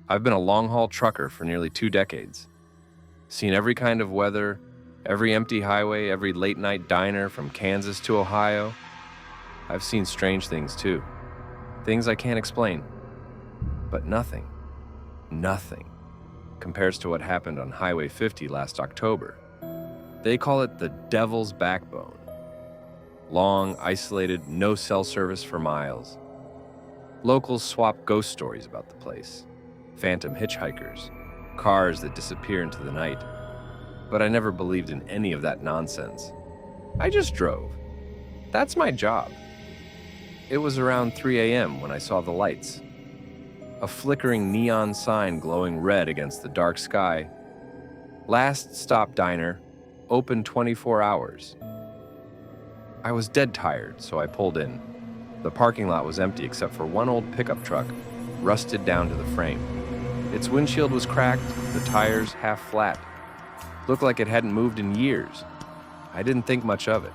I've been a long-haul trucker for nearly 2 decades. Seen every kind of weather, every empty highway, every late-night diner from Kansas to Ohio. I've seen strange things too. Things I can't explain. But nothing compares to what happened on Highway 50 last October. They call it the Devil's Backbone. Long, isolated, no cell service for miles. Locals swap ghost stories about the place. Phantom hitchhikers, cars that disappear into the night. But I never believed in any of that nonsense. I just drove. That's my job. It was around 3 a.m. when I saw the lights. A flickering neon sign glowing red against the dark sky. Last Stop Diner, open 24 hours. I was dead tired, so I pulled in. The parking lot was empty except for one old pickup truck, rusted down to the frame. Its windshield was cracked, the tires half flat. Looked like it hadn't moved in years. I didn't think much of it.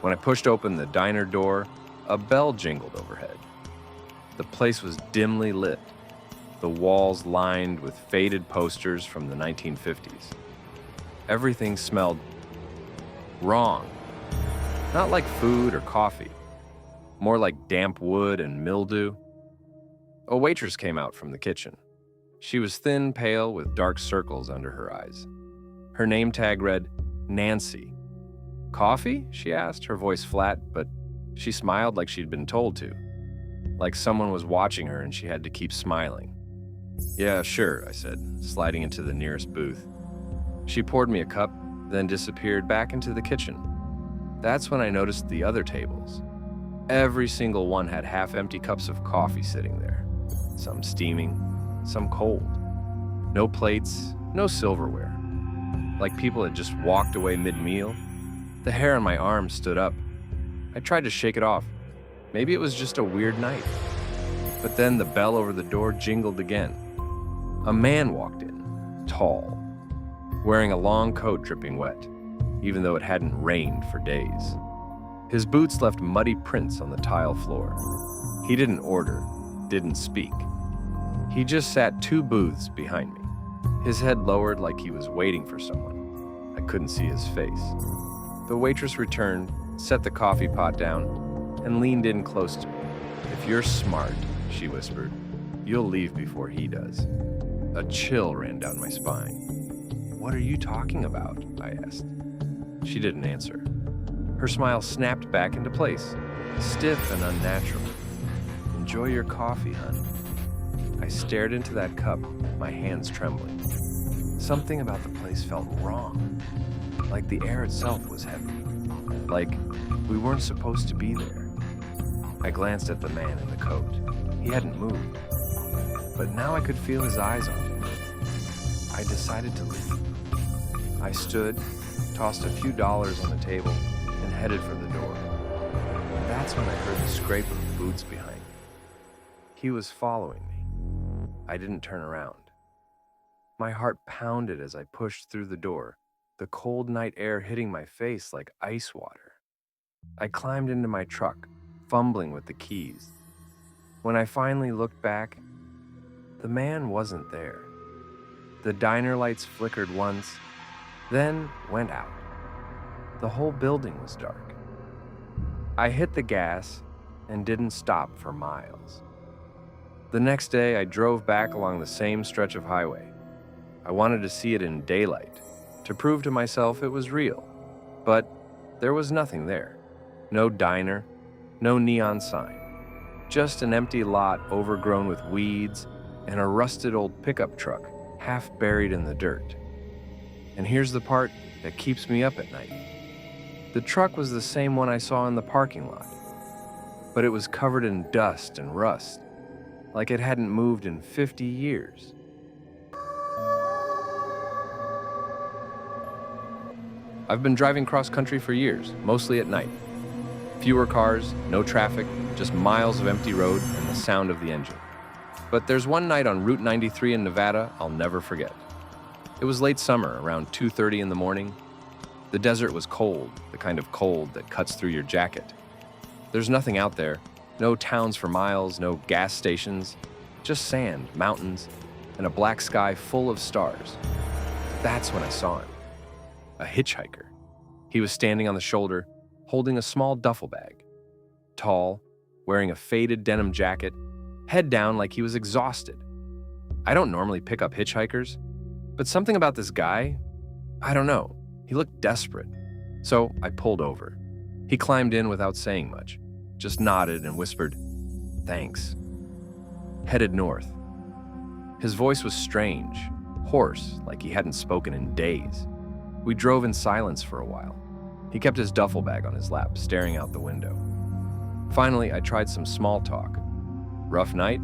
When I pushed open the diner door, a bell jingled overhead. The place was dimly lit, the walls lined with faded posters from the 1950s. Everything smelled wrong. Not like food or coffee, more like damp wood and mildew. A waitress came out from the kitchen. She was thin, pale, with dark circles under her eyes. Her name tag read, Nancy. Coffee? She asked, her voice flat, but she smiled like she'd been told to. Like someone was watching her and she had to keep smiling. Yeah, sure, I said, sliding into the nearest booth. She poured me a cup, then disappeared back into the kitchen. That's when I noticed the other tables. Every single one had half-empty cups of coffee sitting there. Some steaming, some cold. No plates, no silverware. Like people had just walked away mid-meal. The hair on my arm stood up. I tried to shake it off. Maybe it was just a weird night. But then the bell over the door jingled again. A man walked in, tall, wearing a long coat dripping wet, even though it hadn't rained for days. His boots left muddy prints on the tile floor. He didn't order, didn't speak. He just sat 2 booths behind me, his head lowered like he was waiting for someone. I couldn't see his face. The waitress returned, set the coffee pot down, and leaned in close to me. If you're smart, she whispered, you'll leave before he does. A chill ran down my spine. What are you talking about? I asked. She didn't answer. Her smile snapped back into place, stiff and unnatural. Enjoy your coffee, hon. I stared into that cup, my hands trembling. Something about the place felt wrong, like the air itself was heavy, like we weren't supposed to be there. I glanced at the man in the coat. He hadn't moved, but now I could feel his eyes on me. I decided to leave. I stood, tossed a few dollars on the table, and headed for the door. That's when I heard the scrape of boots behind me. He was following me. I didn't turn around. My heart pounded as I pushed through the door, the cold night air hitting my face like ice water. I climbed into my truck, fumbling with the keys. When I finally looked back, the man wasn't there. The diner lights flickered once, then went out. The whole building was dark. I hit the gas and didn't stop for miles. The next day, I drove back along the same stretch of highway. I wanted to see it in daylight, to prove to myself it was real. But there was nothing there. No diner, no neon sign. Just an empty lot overgrown with weeds and a rusted old pickup truck half buried in the dirt. And here's the part that keeps me up at night. The truck was the same one I saw in the parking lot, but it was covered in dust and rust, like it hadn't moved in 50 years. I've been driving cross-country for years, mostly at night. Fewer cars, no traffic, just miles of empty road and the sound of the engine. But there's one night on Route 93 in Nevada I'll never forget. It was late summer, around 2:30 in the morning. The desert was cold, the kind of cold that cuts through your jacket. There's nothing out there, no towns for miles, no gas stations, just sand, mountains, and a black sky full of stars. That's when I saw him. A hitchhiker. He was standing on the shoulder, holding a small duffel bag. Tall, wearing a faded denim jacket, head down like he was exhausted. I don't normally pick up hitchhikers, but something about this guy, I don't know, he looked desperate. So I pulled over. He climbed in without saying much, just nodded and whispered, "Thanks." Headed north. His voice was strange, hoarse, like he hadn't spoken in days. We drove in silence for a while. He kept his duffel bag on his lap, staring out the window. Finally, I tried some small talk. "Rough night?"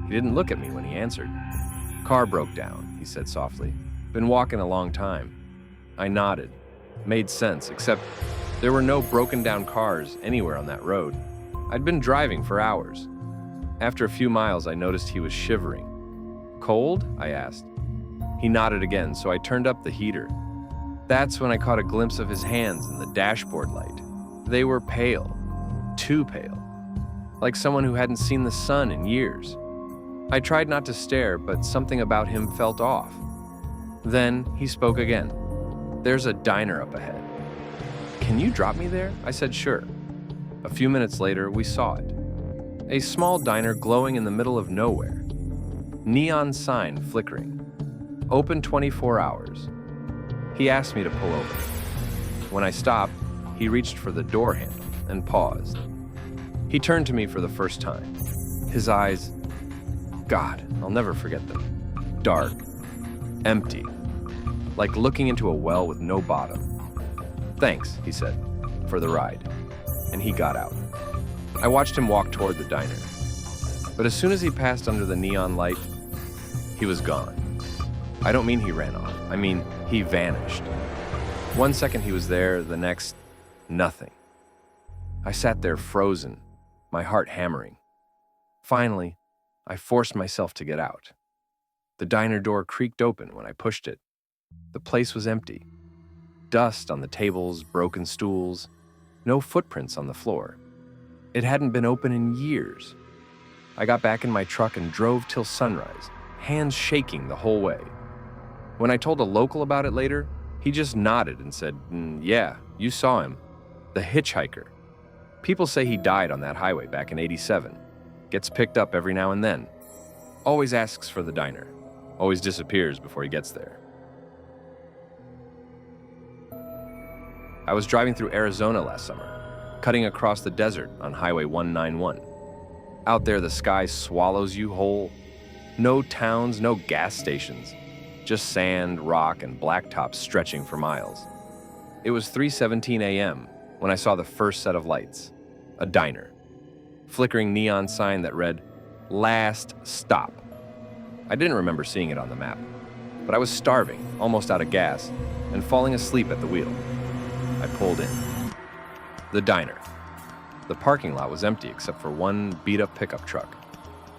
He didn't look at me when he answered. "Car broke down," he said softly. "Been walking a long time." I nodded. Made sense, except there were no broken down cars anywhere on that road. I'd been driving for hours. After a few miles, I noticed he was shivering. "Cold?" I asked. He nodded again, so I turned up the heater. That's when I caught a glimpse of his hands in the dashboard light. They were pale, too pale, like someone who hadn't seen the sun in years. I tried not to stare, but something about him felt off. Then he spoke again. "There's a diner up ahead." "Can you drop me there?" I said sure. A few minutes later, we saw it. A small diner glowing in the middle of nowhere. Neon sign flickering. Open 24 hours. He asked me to pull over. When I stopped, he reached for the door handle and paused. He turned to me for the first time. His eyes, God, I'll never forget them. Dark, empty, like looking into a well with no bottom. "Thanks," he said, "for the ride." And he got out. I watched him walk toward the diner. But as soon as he passed under the neon light, he was gone. I don't mean he ran off. I mean, he vanished. 1 second he was there, the next, nothing. I sat there frozen, my heart hammering. Finally, I forced myself to get out. The diner door creaked open when I pushed it. The place was empty. Dust on the tables, broken stools, no footprints on the floor. It hadn't been open in years. I got back in my truck and drove till sunrise, hands shaking the whole way. When I told a local about it later, he just nodded and said, "Yeah, you saw him. The hitchhiker. People say he died on that highway back in '87. Gets picked up every now and then. Always asks for the diner. Always disappears before he gets there." I was driving through Arizona last summer, cutting across the desert on Highway 191. Out there, the sky swallows you whole. No towns, no gas stations. Just sand, rock, and blacktops stretching for miles. It was 3:17 a.m. when I saw the first set of lights. A diner. Flickering neon sign that read, "Last Stop." I didn't remember seeing it on the map, but I was starving, almost out of gas, and falling asleep at the wheel. I pulled in. The diner. The parking lot was empty except for one beat-up pickup truck.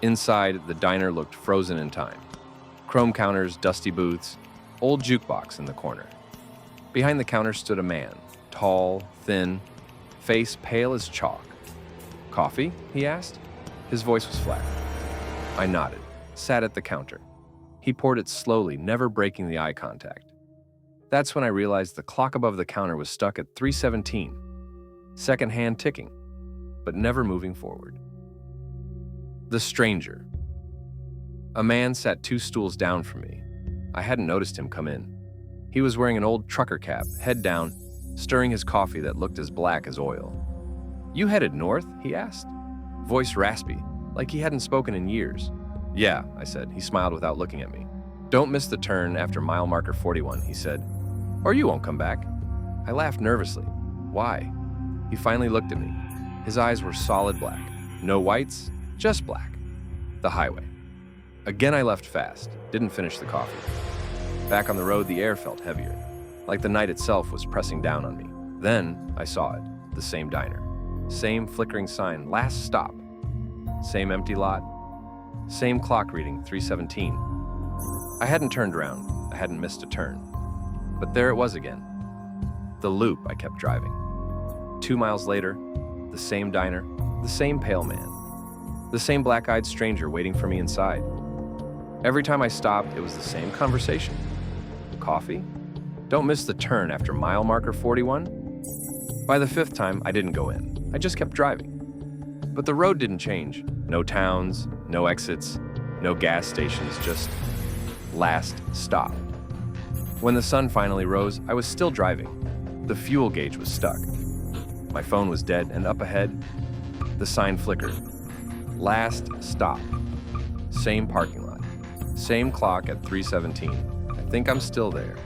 Inside, the diner looked frozen in time. Chrome counters, dusty booths, old jukebox in the corner. Behind the counter stood a man, tall, thin, face pale as chalk. "Coffee?" he asked. His voice was flat. I nodded, sat at the counter. He poured it slowly, never breaking the eye contact. That's when I realized the clock above the counter was stuck at 3:17, second hand ticking, but never moving forward. The stranger. A man sat 2 stools down from me. I hadn't noticed him come in. He was wearing an old trucker cap, head down, stirring his coffee that looked as black as oil. "You headed north?" he asked. Voice raspy, like he hadn't spoken in years. "Yeah," I said. He smiled without looking at me. "Don't miss the turn after mile marker 41, he said. "Or you won't come back." I laughed nervously. "Why?" He finally looked at me. His eyes were solid black. No whites, just black. The highway. Again I left fast, didn't finish the coffee. Back on the road, the air felt heavier, like the night itself was pressing down on me. Then I saw it, the same diner. Same flickering sign, "Last Stop." Same empty lot. Same clock reading, 3:17. I hadn't turned around, I hadn't missed a turn. But there it was again. The loop I kept driving. 2 miles later, the same diner, the same pale man, the same black-eyed stranger waiting for me inside. Every time I stopped, it was the same conversation. Coffee? Don't miss the turn after mile marker 41? By the fifth time, I didn't go in. I just kept driving. But the road didn't change. No towns, no exits, no gas stations, just last stop. When the sun finally rose, I was still driving. The fuel gauge was stuck. My phone was dead, and up ahead, the sign flickered. Last stop. Same parking lot. Same clock at 3:17. I think I'm still there.